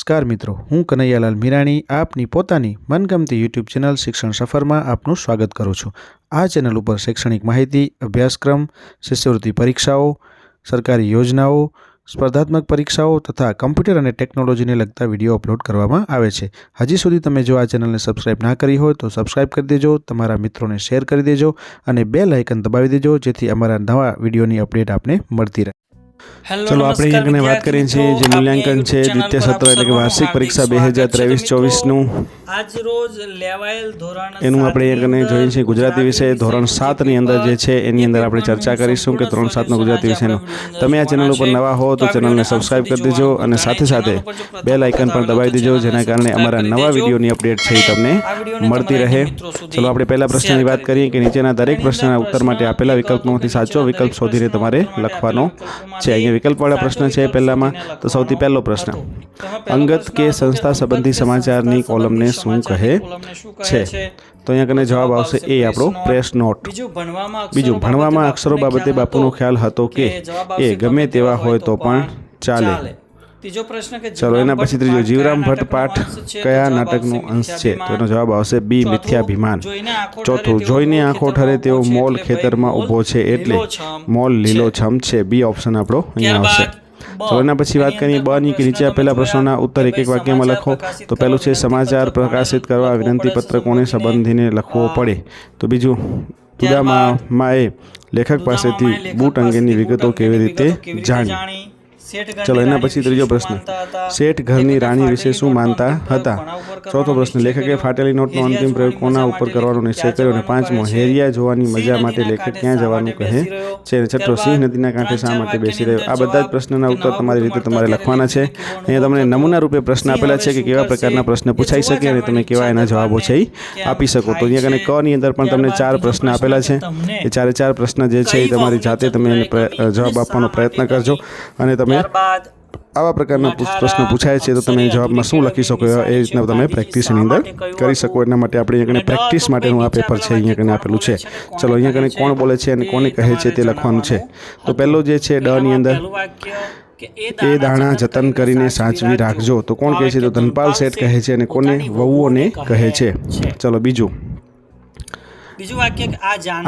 નમસ્કાર મિત્રો, હું કનૈયાલાલ મીરાણી આપની પોતાની મનગમતી યુટ્યુબ ચેનલ શિક્ષણ સફરમાં આપનું સ્વાગત કરું છું। આ ચેનલ ઉપર શૈક્ષણિક માહિતી, અભ્યાસક્રમ, શિષ્યવૃત્તિ પરીક્ષાઓ, સરકારી યોજનાઓ, સ્પર્ધાત્મક પરીક્ષાઓ તથા કમ્પ્યુટર અને ટેકનોલોજીને લગતા વિડીયો અપલોડ કરવામાં આવે છે। હજી સુધી તમે જો આ ચેનલને સબસ્ક્રાઇબ ના કરી હોય તો સબસ્ક્રાઇબ કરી દેજો, તમારા મિત્રોને શેર કરી દેજો અને બેલ આઇકન દબાવી દેજો જેથી અમારા નવા વિડીયોની અપડેટ આપને મળતી રહે। चलो આપણે અહીંયા વાત કરીએ છીએ જે મૂલ્યાંકન છે દ્વિતીય સત્ર એટલે કે વાર્ષિક પરીક્ષા 2023-24 નું આજ રોજ લેવાયેલ ધોરણ એનું આપણે અહીંયા જોઈએ છે ગુજરાતી વિષય ધોરણ 7 ની અંદર જે છે એની અંદર આપણે ચર્ચા કરીશું કે ધોરણ 7 નો ગુજરાતી વિષયનો। તમે આ ચેનલ ઉપર નવા હો તો ચેનલને સબસ્ક્રાઇબ કરી દેજો અને સાથે સાથે બેલ આઇકન પણ દબાવી દેજો જેના કારણે અમારા નવા વિડીયોની અપડેટ છે એ તમને મળતી રહે। ચલો આપણે પહેલા પ્રશ્નની વાત કરીએ કે નીચેના દરેક પ્રશ્નના ઉત્તર માટે આપેલા વિકલ્પોમાંથી સાચો વિકલ્પ શોધીને તમારે લખવાનો છે। અહીંયા વિકલ્પવાળા પ્રશ્ન છે પહેલામાં તો સૌથી પહેલો પ્રશ્ન અંગત કે સંસ્થા સંબંધી સમાચારની કોલમને શું કહે છે? તો અહીંયા કને જવાબ આવશે એ આપણો પ્રેસ નોટ। બીજું ભણવામાં અક્ષરો બાબતે બાપુનો ખ્યાલ હતો કે એ ગમે તેવા હોય તો પણ ચાલે। ચલો એના પછી ત્રીજો જીવરામ ભટ્ટ પાઠ કયા નાટકનો અંશ છે? તો એનો જવાબ આવશે બી મિથ્યાભિમાન। ચોથું જોઈને આંખો ઠરે તેવો મોલ ખેતરમાં ઊભો છે એટલે મોલ લીલોછમ છે, બી ઓપ્શન આપણો અહીંયા આવશે। તો એના પછી વાત કરીએ બ ની કે નીચે આપેલા પ્રશ્નોના ઉત્તર એક એક વાક્યમાં લખો। તો પહેલું છે સમાચાર પ્રકાશિત કરવા વિનંતી પત્ર કોને સંબંધીને લખવો પડે? તો બીજું ઉદામાએ લેખક પાસેથી બૂટ અંગેની વિગતો કેવી રીતે જાણી? ચલો એના પછી ત્રીજો પ્રશ્ન શેઠ ઘરની રાણી વિશે શું માનતા હતા? ચોથો પ્રશ્ન લેખકે ફાટેલી નોટનો અંતિમ પ્રયોગ કોના ઉપર કરવાનો નિશ્ચય કર્યો? અને પાંચમો હેરિયા જોવાની મજા માટે લેખક ક્યાં જવાનું કહે છે? અને છઠ્ઠો સિંહ નદીના કાંઠે શા માટે બેસી રહ્યો? આ બધા જ પ્રશ્નના ઉત્તર તમારી રીતે તમારે લખવાના છે। અહીંયા તમને નમૂના રૂપે પ્રશ્ન આપેલા છે કે કેવા પ્રકારના પ્રશ્ન પૂછાઈ શકે અને તમે કેવા એના જવાબો છે આપી શકો। તો અહીંયા કને ક ની અંદર પણ તમને 4 પ્રશ્ન આપેલા છે। એ 4 પ્રશ્ન જે છે એ તમારી જાતે તમે જવાબ આપવાનો પ્રયત્ન કરજો અને તમે આવા પ્રકારના પ્રશ્ન પૂછાય છે તો તમે જવાબમાં શું લખી શકો એ રીતના તમે પ્રેક્ટિસની અંદર કરી શકો। એના માટે આપણે અહીંયા કને પ્રેક્ટિસ માટેનું આ પેપર છે અહીંયા કને આપેલું છે। ચલો અહીંયા કને કોણ બોલે છે અને કોને કહે છે તે લખવાનું છે। તો પહેલો જે છે ડ ની અંદર એ દાણા જતન કરીને સાચવી રાખજો, તો કોણ કહે છે? તો ધનપાલ શેઠ કહે છે અને કોને? વહુઓને કહે છે। ચલો બીજું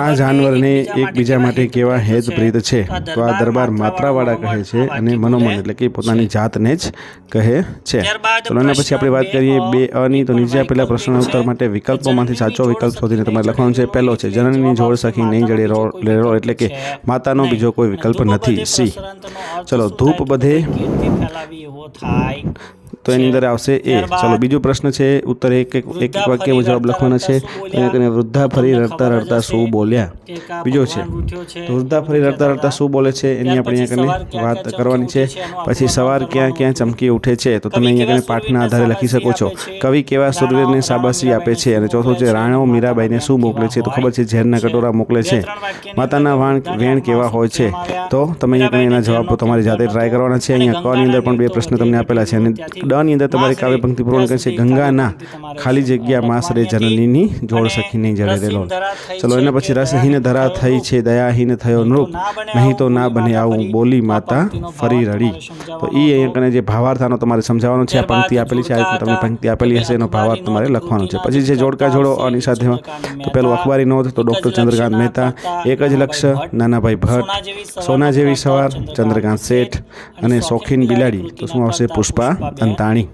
આ જાનવરને એકબીજા માટે કેવા હેતપ્રીત છે? તો આ દરબાર માત્રાવાળા કહે છે અને મનોમન એટલે કે પોતાની જાતને જ કહે છે। ચલો એના પછી આપણે વાત કરીએ 2 ની તો નીચે આપેલા પ્રશ્નોના ઉત્તર માટે વિકલ્પોમાંથી સાચો વિકલ્પ શોધીને તમારે લખવાનું છે। પહેલો છે જનનીની જોડ સખી નહીં જડે લેરો એટલે કે માતાનો બીજો કોઈ વિકલ્પ નથી, સી। ચલો ધૂપ બધે તો એની અંદર આવશે એ। ચલો બીજો પ્રશ્ન છે ઉત્તર એક વાક્યમાં જવાબ લખવાના છે। એને વૃદ્ધા ફરી રડતા રડતા શું બોલ્યા? બીજો છે તો વૃદ્ધા ફરી રડતા રડતા શું બોલે છે એની આપણે અહીંયા કને વાત કરવાની છે। પછી સવાર ક્યાં ક્યાં ચમકી ઉઠે છે? તો તમે અહીંયા કને પાઠના આધારે લખી શકો છો। કવિ કેવા સૂર્યને શાબાશી આપે છે? અને ચોથો છે રાણો મીરાબાઈને શું મોકલે છે? તો ખબર છે ઝેરના કટોરા મોકલે છે। માતાના વેણ કેવા હોય છે? તો તમે અહીંયા કને એના જવાબ તમારી જાતે ટ્રાય કરવાના છે। અહીંયા ક ની અંદર પણ 2 પ્રશ્ન તમને આપેલા છે અને ની અંદર તમારી કાવ્ય પંક્તિ પૂર્ણ કરી છે ગંગાના ખાલી જગ્યા માસરે જનનીની જોડ સખી નહીં જડે રેલો। ચલો એના પછી રસહીન ધરા થઈ છે દયાહીન થયો નૃપ નહીં તો ના બને આવું બોલી માતા ફરી રડી। તો એ અહીંયા કને જે ભાવાર્થ આનો તમારે સમજાવવાનો છે। આ પંક્તિ આપેલી છે, આ રીતે તમને પંક્તિ આપેલી હશે એનો ભાવાર્થ તમારે લખવાનો છે। પછી જે જોડકા જોડો અની સાથે તો પેલું અખબારી નોંધ તો ડૉક્ટર ચંદ્રકાંત મહેતા, એક જ લક્ષ્ય નાનાભાઈ ભટ્ટ, સોના જેવી સવાર ચંદ્રકાંત શેઠ અને શોખીન બિલાડી તો શું આવશે? પુષ્પા અંતાણી।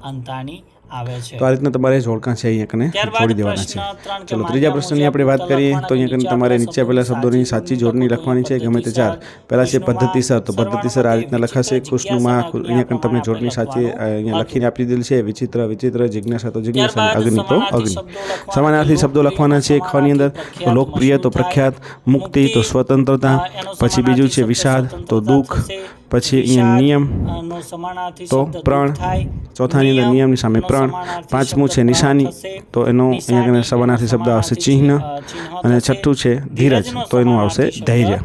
તો આ રીતના તમારે જોડકા છે અહીંયા કને જોડી દેવાના છે। ચલો ત્રીજા પ્રશ્નની આપણે વાત કરીએ તો અહીંયા કને તમારે નીચે આપેલા શબ્દોની સાચી જોડણી લખવાની છે, ગમે તે 4। પહેલા છે પદ્ધતિસર, તો પદ્ધતિસર આ રીતના લખાશે। ખુશનુમા અહીંયા કને તમે જોડણી સાચી અહીંયા લખીને આપી દીધી છે। વિચિત્ર વિચિત્ર, જિજ્ઞાસા તો જિજ્ઞાસા, અગ્નિ તો અગ્નિ। સમાનાર્થી શબ્દો લખવાના છે। ખ ની અંદર તો લોકપ્રિય તો પ્રખ્યાત, મુક્તિ તો સ્વતંત્રતા, પછી બીજું છે વિષાદ તો દુઃખ, પછી અહીંયા નિયમ તો પ્રણ, ચોથાની અંદર નિયમની સામે પ્રણ, પાંચમું છે નિશાની તો એનો અહીંયા કને સમાનાર્થી શબ્દ આવશે ચિહ્ન, અને છઠ્ઠું છે ધીરજ તો એનું આવશે ધૈર્ય।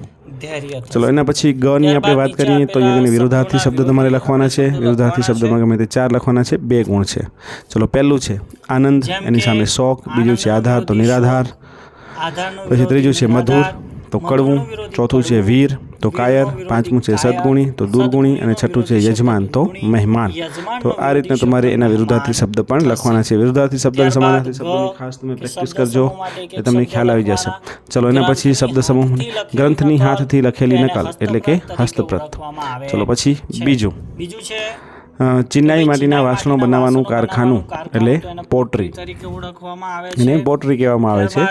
ચલો એના પછી ગ ની આપણે વાત કરીએ તો અહીંયા વિરોધાર્થી શબ્દ તમારે લખવાના છે। વિરોધાર્થી શબ્દમાં ગમે તે 4 લખવાના છે, 2 ગુણ છે। ચલો પહેલું છે આનંદ, એની સામે શોક, બીજું છે આધાર તો નિરાધાર, પછી ત્રીજું છે મધુર તો કડવું, ચોથું છે વીર તો કાયર, પાંચમું છે સદગુણી તો દુર્ગુણી અને છઠ્ઠું છે યજમાન તો મહેમાન. તો આ રીતના તમારે એના વિરુદ્ધાર્થી શબ્દ પણ લખવાના છે. વિરુદ્ધાર્થી શબ્દ અને સમાનાર્થી શબ્દની ખાસ તમે પ્રેક્ટિસ કરજો એટલે તમને ખ્યાલ આવી જશે. ચલો એના પછી શબ્દ સમૂહ ગ્રંથની હાથથી લખેલી નકલ એટલે કે હસ્તપ્રત. ચલો પછી બીજું છે ચિનાઈ માટીના વાસણો બનાવવાનું કારખાનું એટલે પોટરી, તરીકે ઓળખવામાં આવે છે. એને પોટરી કહેવામાં આવે છે.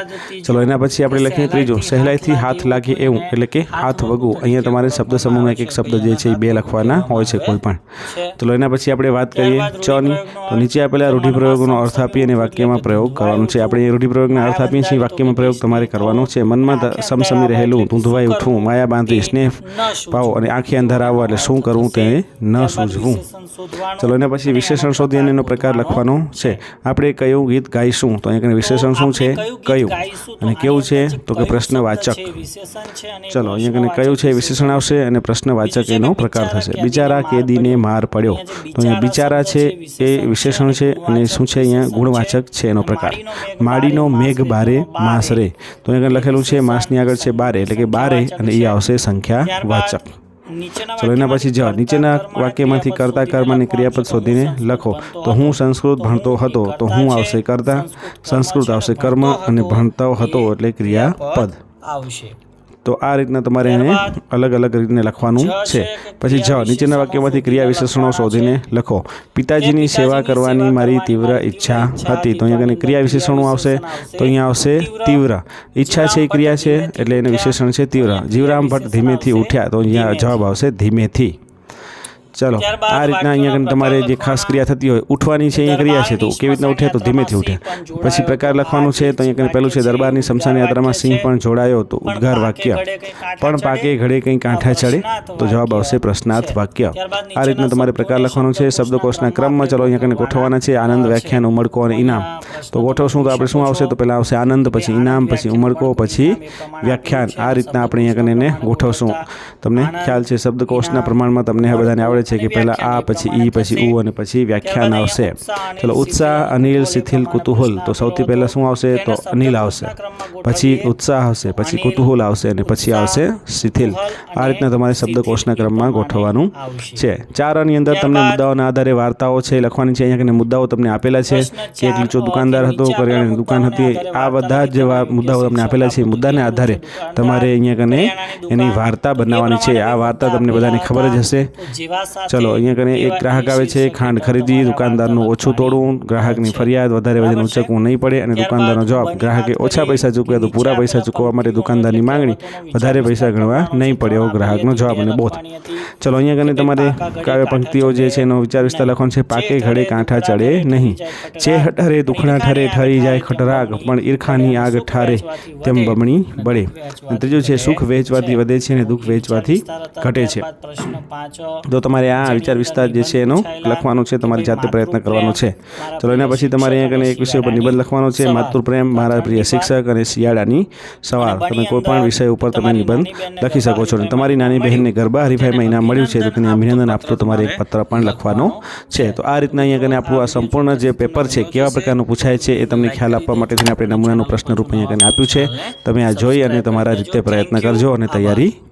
ચલો એના પછી આપણે લખીએ ત્રીજું સહેલાઈથી હાથ લાગે એવું એટલે કે હાથ વગું. અહીંયા તમારે શબ્દ સમૂહમાં એક એક શબ્દ જે છે એ બે લખવાના હોય છે કોઈ પણ. ચલો એના પછી આપણે વાત કરીએ ચની. તો નીચે આપેલા રૂઢિપ્રયોગોનો અર્થ આપી અને વાક્યમાં પ્રયોગ કરવાનો છે. આપણે રૂઢિપ્રયોગના અર્થ આપીએ છીએ, વાક્યમાં પ્રયોગ તમારે કરવાનો છે. મનમાં સમસમી રહેલું, ધૂંધવાઈ ઉઠવું, માયા બાંધી, સ્નેહ પાવો અને આંખે અંધાર આવવા એટલે શું કરવું તે ન સૂઝવું. ચલો એના પછી વિશેષણ શોધી અને એનો પ્રકાર લખવાનો છે. આપણે કયું ગીત ગાઈશું તો અહીંયા વિશેષણ શું છે કયું, અને કેવું છે તો કે પ્રશ્નવાચક. ચલો અહીંયા કયું છે વિશેષણ આવશે અને પ્રશ્નવાચક એનો પ્રકાર થશે. બિચારા કેદીને માર પડ્યો તો અહીંયા બિચારા છે એ વિશેષણ છે અને શું છે અહીંયા ગુણવાચક છે એનો પ્રકાર. માડીનો મેઘ બારે માસ રે તો અહીંયા લખેલું છે માસની આગળ છે બારે એટલે કે બારે અને એ આવશે સંખ્યાવાચક. ચલો એના પછી જ નીચેના વાક્યમાંથી કર્તા કર્મની ક્રિયાપદ શોધીને લખો. તો હું સંસ્કૃત ભણતો હતો તો હું આવશે કર્તા, સંસ્કૃત આવશે કર્મ અને ભણતો હતો એટલે ક્રિયાપદ આવશે. તો આ રીતના તમારે એને અલગ અલગ રીતે લખવાનું છે. પછી જ નીચેના વાક્યમાંથી ક્રિયા વિશેષણો શોધીને લખો. પિતાજીની સેવા કરવાની મારી તીવ્ર ઈચ્છા હતી તો અહીંયા ક્રિયા વિશેષણો આવશે. તો અહીંયા આવશે તીવ્ર. ઈચ્છા છે એ ક્રિયા છે એટલે એને વિશેષણ છે તીવ્ર. જીવરામ ભટ્ટ ધીમેથી ઉઠ્યા તો અહીંયા જવાબ આવશે ધીમેથી. ચલો આ રીતના અહીંયા તમારે જે ખાસ ક્રિયા થતી હોય ઉઠવાની છે અહીંયા ક્રિયા છે તો કેવી રીતના ઉઠ્યા તો ધીમેથી ઉઠ્યા. પછી પ્રકાર લખવાનું છે તો અહીંયા પહેલું છે દરબારની શમશાન યાત્રામાં સિંહ પણ જોડાયો તો ઉદ્ગાર વાક્ય. પણ પાકે ઘડે કંઈ કાંઠા ચડે તો જવાબ આવશે પ્રશ્નાર્થ વાક્ય. આ રીતના તમારે પ્રકાર લખવાનો છે. શબ્દકોશના ક્રમમાં ચલો અહીંયા ગોઠવવાના છે. આનંદ, વ્યાખ્યાન, ઉમળકો અને ઇનામ. તો ગોઠવશું તો આપણે શું આવશે તો પહેલાં આવશે આનંદ, પછી ઇનામ, પછી ઉમળકો, પછી વ્યાખ્યાન. આ રીતના આપણે અહીંયા એને ગોઠવશું. તમને ખ્યાલ છે શબ્દકોશના પ્રમાણમાં તમને આ બધાને આવડે છે કે પહેલાં આ પછી ઈ પછી ઉ અને પછી વ્યાખ્યાન આવશે. ચલો ઉત્સાહ, અનિલ, શિથિલ, કુતૂહલ. તો સૌથી પહેલાં શું આવશે તો અનિલ આવશે, પછી ઉત્સાહ આવશે, પછી કુતૂહલ આવશે અને પછી આવશે શિથિલ. આ રીતના તમારે શબ્દકોશના ક્રમમાં ગોઠવવાનું છે. 4 ની અંદર તમને મુદ્દાઓના આધારે વાર્તાઓ છે લખવાની છે. અહીંયા મુદ્દાઓ તમને આપેલા છે કે એક લીચો દુકાનદાર હતો, કરિયાણાની દુકાન હતી. આ બધા જ મુદ્દાઓ તમને આપેલા છે. મુદ્દાને આધારે તમારે અહીંયા એની વાર્તા બનાવવાની છે. આ વાર્તા તમને બધાને ખબર જ હશે. ચલો અહીંયા એક ગ્રાહક આવે છે, ખાંડ ખરીદી, દુકાનદારનું ઓછું તોડવું, ગ્રાહકની ફરિયાદ, વધારે વજન ઉંચકવું નહીં પડે અને દુકાનદારનો જવાબ. ગ્રાહકે ઓછા પૈસા ચૂકવ્યા તો પૂરા પૈસા ચૂકવવા માટે દુકાનદારની માંગણી, વધારે પૈસા ગણવા નહીં પડે એવો ગ્રાહકનો જવાબ અને બોધ. ચલો અહીંયા તમારે કાવ્ય પંક્તિઓ જે છે એનો વિચાર વિસ્તાર લખવાનો છે. પાકે ઘડે કાંઠા ચડે નહીં, છે હટરે દુખણા ઠરે, ઠરી જાય ખટરાગ, પણ ઈર્ખાની આગ ઠારે તેમ બમણી બળે. ત્રીજું છે સુખ વેચવાથી વધે છે અને દુઃખ વેચવાથી ઘટે છે. તો તમારે આ વિચાર વિસ્તાર જે છે એનો લખવાનો છે, તમારી જાતે પ્રયત્ન કરવાનો છે. ચલો એના પછી તમારે અહીંયા એક વિષય ઉપર નિબંધ લખવાનો છે. માતૃપ્રેમ, મારા પ્રિય શિક્ષક અને શિયાળાની સવાર. તમે કોઈ પણ વિષય ઉપર તમે નિબંધ લખી શકો છો. અને તમારી નાની બહેનને ગરબા હરીફાઈમાં ઇનામ મળ્યું છે તો તેને અભિનંદન આપતો તમારે એક પત્ર પણ લખવાનો છે. તો આ રીતના અહીંયા આપણું આ સંપૂર્ણ જે પેપર છે કેવા પ્રકારનું પૂછાય છે એ તમને ખ્યાલ આપવા માટે થઈને આપણે નમૂનાનું પ્રશ્નરૂપ અહીંયા આપ્યું છે. તમે આ જોઈ અને તમારા રીતે પ્રયત્ન કરજો અને તૈયારી કરજો.